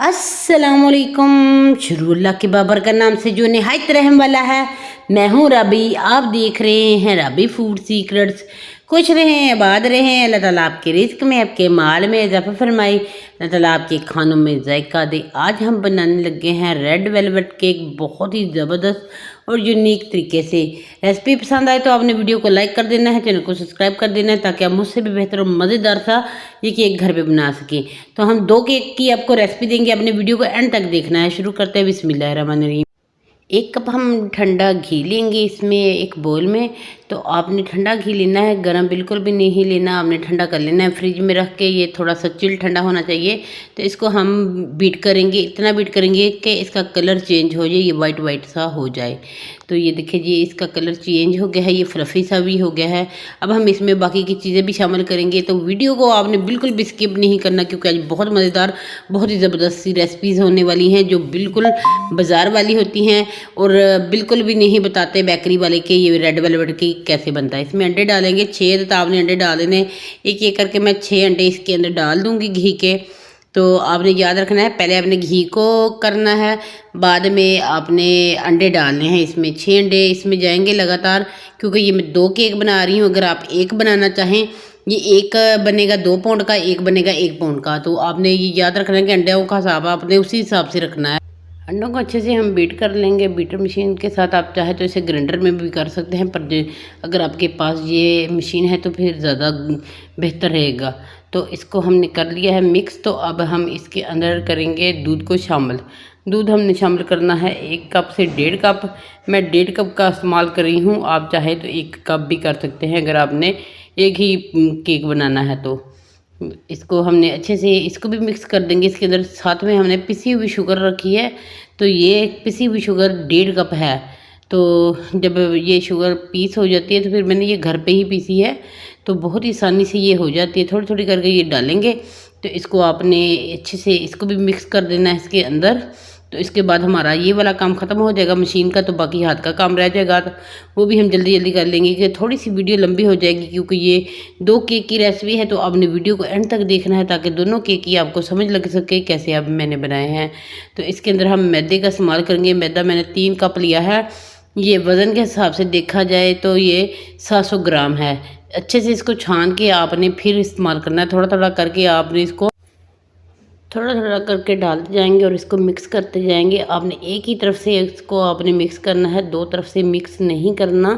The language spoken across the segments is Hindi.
अस्सलामुअलैकुम। शुरुल्लाह के बाबर का नाम से जो नहायत रहम वाला है। मैं हूँ रबी, आप देख रहे हैं रबी फूड सीक्रेट्स। खुश रहें, आबाद रहें। अल्लाह ताला आपके रिस्क में, आपके माल में इजाफा फरमाए। अल्लाह ताला आपके खानों में जायका दे। आज हम बनाने लगे हैं रेड वेलवेट केक, बहुत ही ज़बरदस्त और यूनिक तरीके से। रेसिपी पसंद आए तो आपने वीडियो को लाइक कर देना है, चैनल को सब्सक्राइब कर देना है, ताकि आप मुझसे भी बेहतर और मज़ेदार सा ये केक घर पे बना सकें। तो हम 2 केक की आपको रेसिपी देंगे, अपने वीडियो को एंड तक देखना है। शुरू करते हैं बिस्मिल्लाहिर्रहमानिर्रहीम। 1 कप हम ठंडा घी लेंगे इसमें एक बोल में। तो आपने ठंडा घी लेना है, गरम बिल्कुल भी नहीं लेना, आपने ठंडा कर लेना है फ्रिज में रख के। ये थोड़ा सा चिल ठंडा होना चाहिए। तो इसको हम बीट करेंगे, इतना बीट करेंगे कि इसका कलर चेंज हो जाए, ये वाइट वाइट सा हो जाए। तो ये देखिए जी, इसका कलर चेंज हो गया है, ये फ्लफ़ी सा भी हो गया है। अब हम इसमें बाकी की चीज़ें भी शामिल करेंगे। तो वीडियो को आपने बिल्कुल भी स्किप नहीं करना, क्योंकि आज बहुत मज़ेदार, बहुत ही ज़बरदस्त सी रेसिपीज़ होने वाली हैं, जो बिल्कुल बाज़ार वाली होती हैं और बिल्कुल भी नहीं बताते बेकरी वाले कि ये रेड वेलवेट की कैसे बनता है। इसमें अंडे डालेंगे 6, तो आपने अंडे डाल देने एक एक करके। मैं 6 अंडे इसके अंदर डाल दूँगी घी के। तो आपने याद रखना है, पहले आपने घी को करना है, बाद में आपने अंडे डालने हैं। इसमें 6 अंडे इसमें जाएंगे लगातार, क्योंकि ये मैं 2 केक बना रही हूँ। अगर आप एक बनाना चाहें, ये एक बनेगा 2 पाउंड का, एक बनेगा 1 पाउंड का। तो आपने ये याद रखना है कि अंडों का हिसाब आपने उसी हिसाब से रखना है। अंडों को अच्छे से हम बीट कर लेंगे बीटर मशीन के साथ। आप चाहे तो इसे ग्राइंडर में भी कर सकते हैं, पर अगर आपके पास ये मशीन है तो फिर ज़्यादा बेहतर रहेगा। तो इसको हमने कर लिया है मिक्स। तो अब हम इसके अंदर करेंगे दूध को शामिल। दूध हमने शामिल करना है 1 कप से 1.5 कप। मैं 1.5 कप का इस्तेमाल कर रही हूँ, आप चाहे तो 1 कप भी कर सकते हैं अगर आपने एक ही केक बनाना है। तो इसको हमने अच्छे से इसको भी मिक्स कर देंगे। इसके अंदर साथ में हमने पिसी हुई शुगर रखी है। तो ये पिसी हुई शुगर 1.5 कप है। तो जब ये शुगर पीस हो जाती है, तो फिर मैंने ये घर पे ही पीसी है, तो बहुत ही आसानी से ये हो जाती है। थोड़ी थोड़ी करके ये डालेंगे। तो इसको आपने अच्छे से इसको भी मिक्स कर देना है इसके अंदर। तो इसके बाद हमारा ये वाला काम ख़त्म हो जाएगा मशीन का, तो बाकी हाथ का काम रह जाएगा। तो वो भी हम जल्दी जल्दी कर लेंगे, कि थोड़ी सी वीडियो लंबी हो जाएगी, क्योंकि ये 2 केक की रेसिपी है। तो आपने वीडियो को एंड तक देखना है, ताकि दोनों केक की आपको समझ लग सके कैसे अब मैंने बनाए हैं। तो इसके अंदर हम मैदे का इस्तेमाल करेंगे। मैदा मैंने 3 कप लिया है। ये वज़न के हिसाब से देखा जाए तो ये 700 ग्राम है। अच्छे से इसको छान के आपने फिर इस्तेमाल करना है। थोड़ा थोड़ा करके आपने इसको थोड़ा थोड़ा करके डालते जाएंगे और इसको मिक्स करते जाएंगे। आपने एक ही तरफ से इसको आपने मिक्स करना है, 2 तरफ से मिक्स नहीं करना।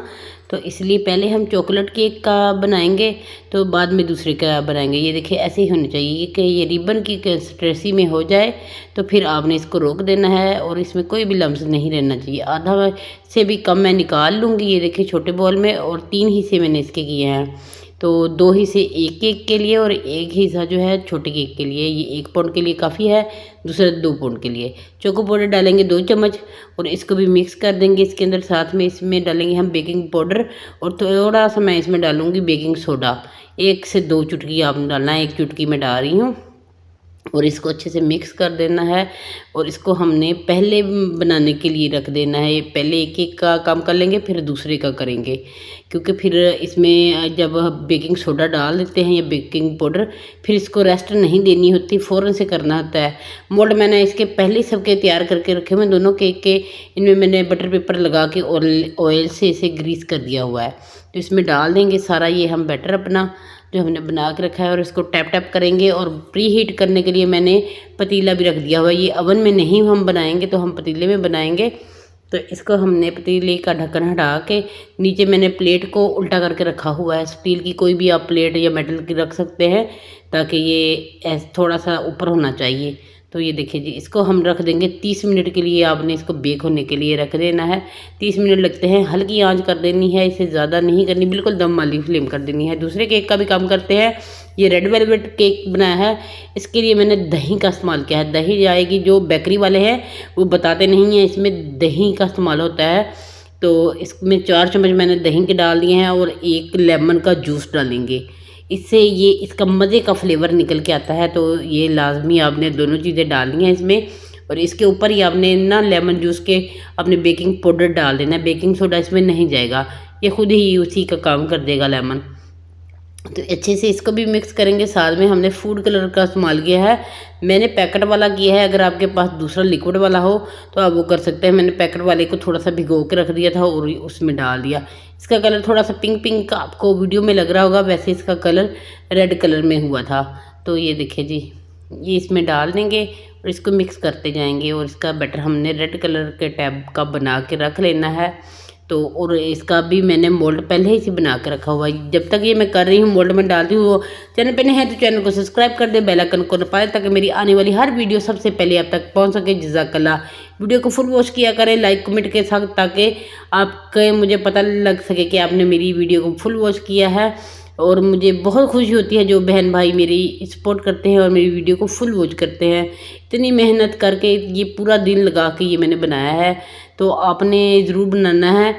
तो इसलिए पहले हम चॉकलेट केक का बनाएंगे, तो बाद में दूसरे का बनाएंगे। ये देखिए, ऐसे ही होनी चाहिए कि ये रिबन की कंसिस्टेंसी में हो जाए। तो फिर आपने इसको रोक देना है, और इसमें कोई भी लम्स नहीं रहना चाहिए। आधा से भी कम मैं निकाल लूँगी। ये देखिए छोटे बॉल में, और 3 हिस्से मैंने इसके किए हैं। तो 2 हिस्से एक केक के लिए और 1 हिस्सा जो है छोटे केक के लिए। ये 1 पाउंड के लिए काफ़ी है, दूसरा 2 पाउंड के लिए। चोको पाउडर डालेंगे 2 चम्मच, और इसको भी मिक्स कर देंगे। इसके अंदर साथ में इसमें डालेंगे हम बेकिंग पाउडर, और थोड़ा सा मैं इसमें डालूँगी बेकिंग सोडा। 1 से 2 चुटकी आपने डालना है, 1 चुटकी मैं डाल रही हूँ। और इसको अच्छे से मिक्स कर देना है, और इसको हमने पहले बनाने के लिए रख देना है। पहले एक एक का काम कर लेंगे, फिर दूसरे का करेंगे, क्योंकि फिर इसमें जब बेकिंग सोडा डाल देते हैं या बेकिंग पाउडर, फिर इसको रेस्ट नहीं देनी होती, फ़ौरन से करना होता है। मोल्ड मैंने इसके पहले ही सबके तैयार करके रखे हुए दोनों केक के। इनमें मैंने बटर पेपर लगा के ऑयल से इसे ग्रीस कर दिया हुआ है। तो इसमें डाल देंगे सारा ये हम बैटर अपना जो हमने बना के रखा है, और इसको टैप टैप करेंगे। और प्री हीट करने के लिए मैंने पतीला भी रख दिया हुआ है। ये ओवन में नहीं हम बनाएंगे, तो हम पतीले में बनाएंगे। तो इसको हमने पतीले का ढक्कन हटा के, नीचे मैंने प्लेट को उल्टा करके रखा हुआ है। स्टील की कोई भी आप प्लेट या मेटल की रख सकते हैं, ताकि ये थोड़ा सा ऊपर होना चाहिए। तो ये देखिए जी, इसको हम रख देंगे 30 मिनट के लिए। आपने इसको बेक होने के लिए रख देना है। 30 मिनट लगते हैं। हल्की आंच कर देनी है, इसे ज़्यादा नहीं करनी, बिल्कुल दम वाली फ्लेम कर देनी है। दूसरे केक का भी काम करते हैं। ये रेड वेलवेट केक बनाया है, इसके लिए मैंने दही का इस्तेमाल किया है। दही जाएगी, जो बेकरी वाले हैं वो बताते नहीं हैं, इसमें दही का इस्तेमाल होता है। तो इसमें 4 चम्मच मैंने दही के डाल दिए हैं, और 1 लेमन का जूस डालेंगे। इससे ये इसका मज़े का फ्लेवर निकल के आता है। तो ये लाजमी आपने दोनों चीज़ें डालनी हैं इसमें। और इसके ऊपर ही आपने ना लेमन जूस के अपने बेकिंग पाउडर डाल देना है। बेकिंग सोडा इसमें नहीं जाएगा, ये खुद ही उसी का काम कर देगा लेमन। तो अच्छे से इसको भी मिक्स करेंगे। साथ में हमने फूड कलर का इस्तेमाल किया है, मैंने पैकेट वाला किया है। अगर आपके पास दूसरा लिक्विड वाला हो तो आप वो कर सकते हैं। मैंने पैकेट वाले को थोड़ा सा भिगो के रख दिया था और उसमें डाल दिया। इसका कलर थोड़ा सा पिंक पिंक आपको वीडियो में लग रहा होगा, वैसे इसका कलर रेड कलर में हुआ था। तो ये देखिए जी, ये इसमें डाल देंगे और इसको मिक्स करते जाएंगे। और इसका बैटर हमने रेड कलर के टैब का बना के रख लेना है। तो और इसका भी मैंने मोल्ड पहले ही से बना के रखा हुआ है। जब तक ये मैं कर रही हूँ मोल्ड में डालती हूँ, वो चैनल पे नहीं है तो चैनल को सब्सक्राइब कर दे, बेल आइकन को दबाएं ताकि मेरी आने वाली हर वीडियो सबसे पहले आप तक पहुँच सके। जज़ाकल्लाह। वीडियो को फुल वॉच किया करें लाइक कमेंट के साथ, ताकि आपके मुझे पता लग सके कि आपने मेरी वीडियो को फुल वॉच किया है। और मुझे बहुत खुशी होती है जो बहन भाई मेरी सपोर्ट करते हैं और मेरी वीडियो को फुल वॉच करते हैं। इतनी मेहनत करके ये पूरा दिन लगा के ये मैंने बनाया है, तो आपने ज़रूर बनाना है।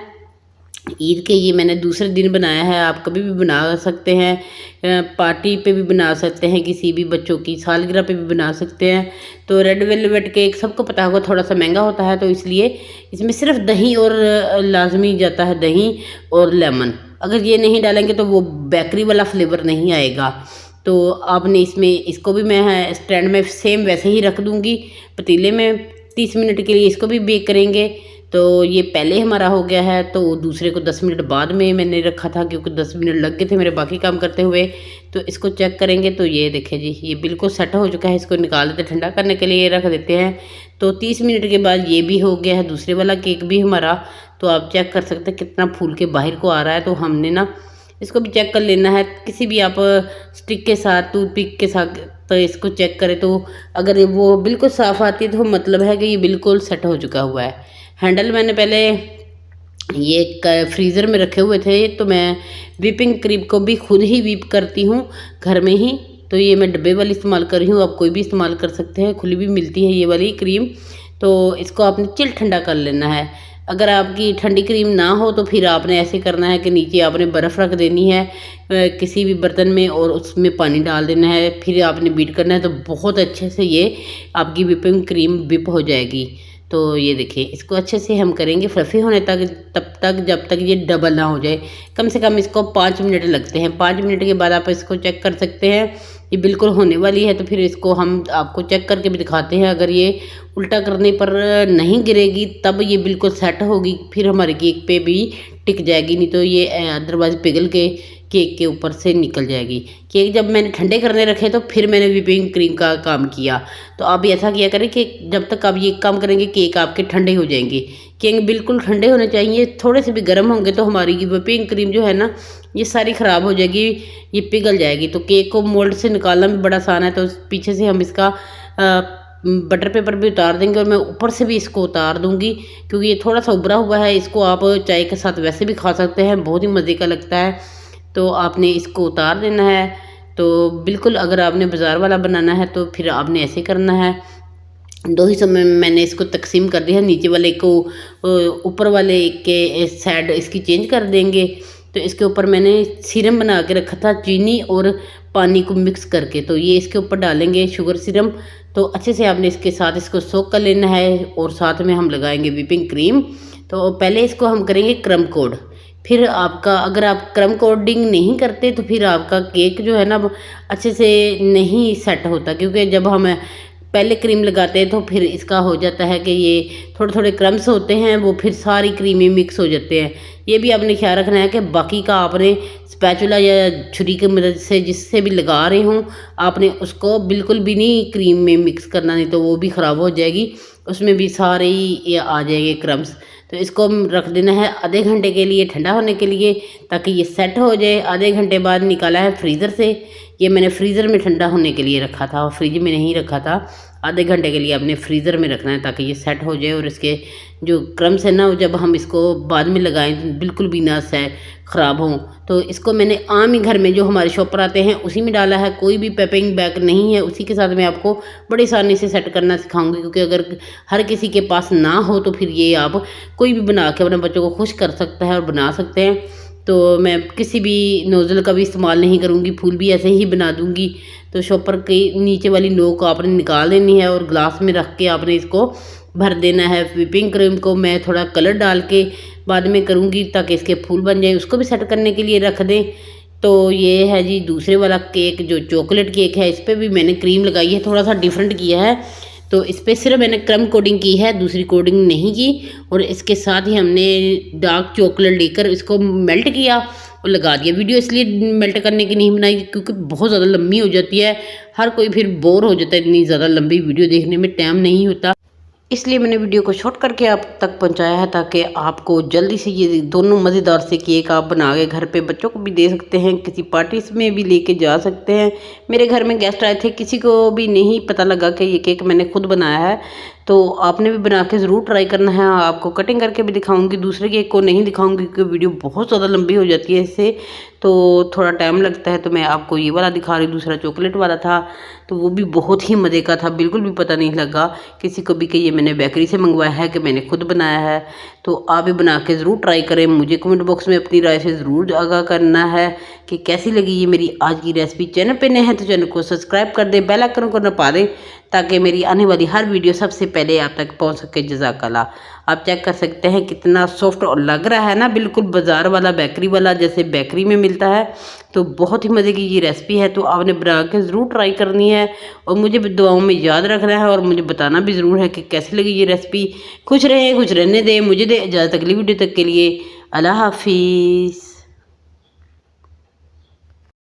ईद के ये मैंने दूसरे दिन बनाया है, आप कभी भी बना सकते हैं, पार्टी पे भी बना सकते हैं, किसी भी बच्चों की सालगिरह पे भी बना सकते हैं। तो रेड वेलवेट केक सबको पता होगा थोड़ा सा महंगा होता है, तो इसलिए इसमें सिर्फ दही और लाजमी जाता है, दही और लेमन। अगर ये नहीं डालेंगे तो वो बेकरी वाला फ्लेवर नहीं आएगा। तो आपने इसको भी मैं स्टैंड में सेम वैसे ही रख दूँगी पतीले में। 30 मिनट के लिए इसको भी बेक करेंगे। तो ये पहले हमारा हो गया है, तो दूसरे को 10 मिनट बाद में मैंने रखा था, क्योंकि 10 मिनट लग गए थे मेरे बाकी काम करते हुए। तो इसको चेक करेंगे तो ये देखें जी, ये बिल्कुल सेट हो चुका है। इसको निकाल देते, ठंडा करने के लिए रख देते हैं। तो 30 मिनट के बाद ये भी हो गया है, दूसरे वाला केक भी हमारा। तो आप चेक कर सकते हैं कितना फूल के बाहर को आ रहा है। तो हमने ना इसको भी चेक कर लेना है, किसी भी आप स्टिक के साथ, टूथपिक के साथ। तो इसको चेक करें तो अगर वो बिल्कुल साफ़ आती है तो मतलब है कि ये बिल्कुल सेट हो चुका हुआ है। हैंडल मैंने पहले ये फ्रीज़र में रखे हुए थे, तो मैं व्हिपिंग क्रीम को भी खुद ही व्हिप करती हूँ घर में ही। तो ये मैं डब्बे वाली इस्तेमाल कर रही हूँ, आप कोई भी इस्तेमाल कर सकते हैं, खुली भी मिलती है ये वाली क्रीम। तो इसको आपने चिल ठंडा कर लेना है। अगर आपकी ठंडी क्रीम ना हो तो फिर आपने ऐसे करना है कि नीचे आपने बर्फ़ रख देनी है किसी भी बर्तन में, और उसमें पानी डाल देना है, फिर आपने बीट करना है। तो बहुत अच्छे से ये आपकी व्हिपिंग क्रीम व्हिप हो जाएगी। तो ये देखिए, इसको अच्छे से हम करेंगे फ्लफ़ी होने तक, तब तक जब तक ये डबल ना हो जाए। कम से कम इसको 5 मिनट लगते हैं। 5 मिनट के बाद आप इसको चेक कर सकते हैं, ये बिल्कुल होने वाली है। तो फिर इसको हम आपको चेक करके भी दिखाते हैं। अगर ये उल्टा करने पर नहीं गिरेगी तब ये बिल्कुल सेट होगी, फिर हमारे केक पे भी टिक जाएगी, नहीं तो ये अदरवाइज़ पिघल के केक के ऊपर से निकल जाएगी। केक जब मैंने ठंडे करने रखे तो फिर मैंने व्हिपिंग क्रीम का काम किया। तो आप ऐसा किया करें कि जब तक आप ये काम करेंगे केक आपके ठंडे हो जाएंगे। केक बिल्कुल ठंडे होने चाहिए, थोड़े से भी गर्म होंगे तो हमारी व्हिपिंग क्रीम जो है ना ये सारी ख़राब हो जाएगी, ये पिघल जाएगी। तो केक को मोल्ड से निकालना भी बड़ा आसान है। तो पीछे से हम इसका बटर पेपर भी उतार देंगे, और मैं ऊपर से भी इसको उतार दूंगी, क्योंकि ये थोड़ा सा उभरा हुआ है। इसको आप चाय के साथ वैसे भी खा सकते हैं, बहुत ही मज़े का लगता है। तो आपने इसको उतार देना है। तो बिल्कुल अगर आपने बाज़ार वाला बनाना है तो फिर आपने ऐसे करना है। 2 हिस्सों में मैंने इसको तकसीम कर दिया। नीचे वाले को ऊपर वाले के साइड इसकी चेंज कर देंगे। तो इसके ऊपर मैंने सिरम बना के रखा था, चीनी और पानी को मिक्स करके। तो ये इसके ऊपर डालेंगे शुगर सिरम। तो अच्छे से आपने इसके साथ इसको सोक कर लेना है, और साथ में हम लगाएंगे व्हिपिंग क्रीम। तो पहले इसको हम करेंगे क्रम कोड। फिर आपका, अगर आप क्रम कोडिंग नहीं करते तो फिर आपका केक जो है ना अच्छे से नहीं सेट होता, क्योंकि जब हम पहले क्रीम लगाते हैं तो फिर इसका हो जाता है कि ये थोड़े थोड़े क्रम्स होते हैं, वो फिर सारी क्रीमें मिक्स हो जाते हैं। ये भी आपने ख्याल रखना है कि बाकी का आपने स्पैचुला या छुरी की मदद से जिससे भी लगा रहे हों, आपने उसको बिल्कुल भी नहीं क्रीम में मिक्स करना, नहीं तो वो भी ख़राब हो जाएगी, उसमें भी सारे ही आ जाएंगे क्रम्स। तो इसको रख देना है आधे घंटे के लिए ठंडा होने के लिए, ताकि ये सेट हो जाए। आधे घंटे बाद निकाला है फ्रीज़र से। ये मैंने फ्रीज़र में ठंडा होने के लिए रखा था, फ्रिज में नहीं रखा था। आधे घंटे के लिए आपने फ्रीज़र में रखना है ताकि ये सेट हो जाए, और इसके जो क्रम्स है ना जब हम इसको बाद में लगाएं तो बिल्कुल भी ना से ख़राब हों। तो इसको मैंने आम ही घर में जो हमारे शॉप पर आते हैं उसी में डाला है, कोई भी पैकिंग बैग नहीं है। उसी के साथ मैं आपको बड़ी आसानी से सेट करना सिखाऊंगी, क्योंकि अगर हर किसी के पास ना हो तो फिर ये आप कोई भी बना के अपने बच्चों को खुश कर सकता है और बना सकते हैं। तो मैं किसी भी नोज़ल का भी इस्तेमाल नहीं करूँगी, फूल भी ऐसे ही बना दूँगी। तो शॉपर की नीचे वाली नोक आपने निकाल देनी है, और ग्लास में रख के आपने इसको भर देना है। व्हिपिंग क्रीम को मैं थोड़ा कलर डाल के बाद में करूँगी ताकि इसके फूल बन जाए, उसको भी सेट करने के लिए रख दें। तो ये है जी दूसरे वाला केक जो चॉकलेट केक है, इस पर भी मैंने क्रीम लगाई है, थोड़ा सा डिफरेंट किया है। तो इस पर सिर्फ मैंने क्रम कोडिंग की है, दूसरी कोडिंग नहीं की। और इसके साथ ही हमने डार्क चॉकलेट लेकर इसको मेल्ट किया और लगा दिया। वीडियो इसलिए मेल्ट करने की नहीं बनाई क्योंकि बहुत ज़्यादा लंबी हो जाती है, हर कोई फिर बोर हो जाता है, इतनी ज़्यादा लंबी वीडियो देखने में टाइम नहीं होता। इसलिए मैंने वीडियो को शॉर्ट करके आप तक पहुंचाया है ताकि आपको जल्दी से ये दोनों मज़ेदार से केक आप बना के घर पे बच्चों को भी दे सकते हैं, किसी पार्टीज में भी लेके जा सकते हैं। मेरे घर में गेस्ट आए थे, किसी को भी नहीं पता लगा कि ये केक मैंने खुद बनाया है, तो आपने भी बना के ज़रूर ट्राई करना है। आपको कटिंग करके भी दिखाऊंगी, दूसरे केक को नहीं दिखाऊंगी क्योंकि वीडियो बहुत ज़्यादा लंबी हो जाती है इससे, तो थोड़ा टाइम लगता है। तो मैं आपको ये वाला दिखा रही हूँ, दूसरा चॉकलेट वाला था, तो वो भी बहुत ही मज़े का था, बिल्कुल भी पता नहीं लगा किसी को भी कि ये मैंने बेकरी से मंगवाया है कि मैंने खुद बनाया है। तो आप भी बना के ज़रूर ट्राई करें, मुझे कमेंट बॉक्स में अपनी राय से ज़रूर आगाह करना है कि कैसी लगी ये मेरी आज की रेसिपी। चैनल पे नए हैं तो चैनल को सब्सक्राइब कर दें, बेल आइकन को नपा दें ताकि मेरी आने वाली हर वीडियो सबसे पहले आप तक पहुंच सके। जज़ाकल्लाह। आप चेक कर सकते हैं कितना सॉफ्ट और लग रहा है ना, बिल्कुल बाज़ार वाला बेकरी वाला जैसे बेकरी में मिलता है। तो बहुत ही मज़े की ये रेसिपी है, तो आपने बना के ज़रूर ट्राई करनी है और मुझे दुआओं में याद रखना है और मुझे बताना भी ज़रूर है कि कैसी लगी ये रेसिपी। खुश रहें, खुश रहने दें, मुझे दे इजाज़त अगली वीडियो तक के लिए। अल्लाह हाफिज़।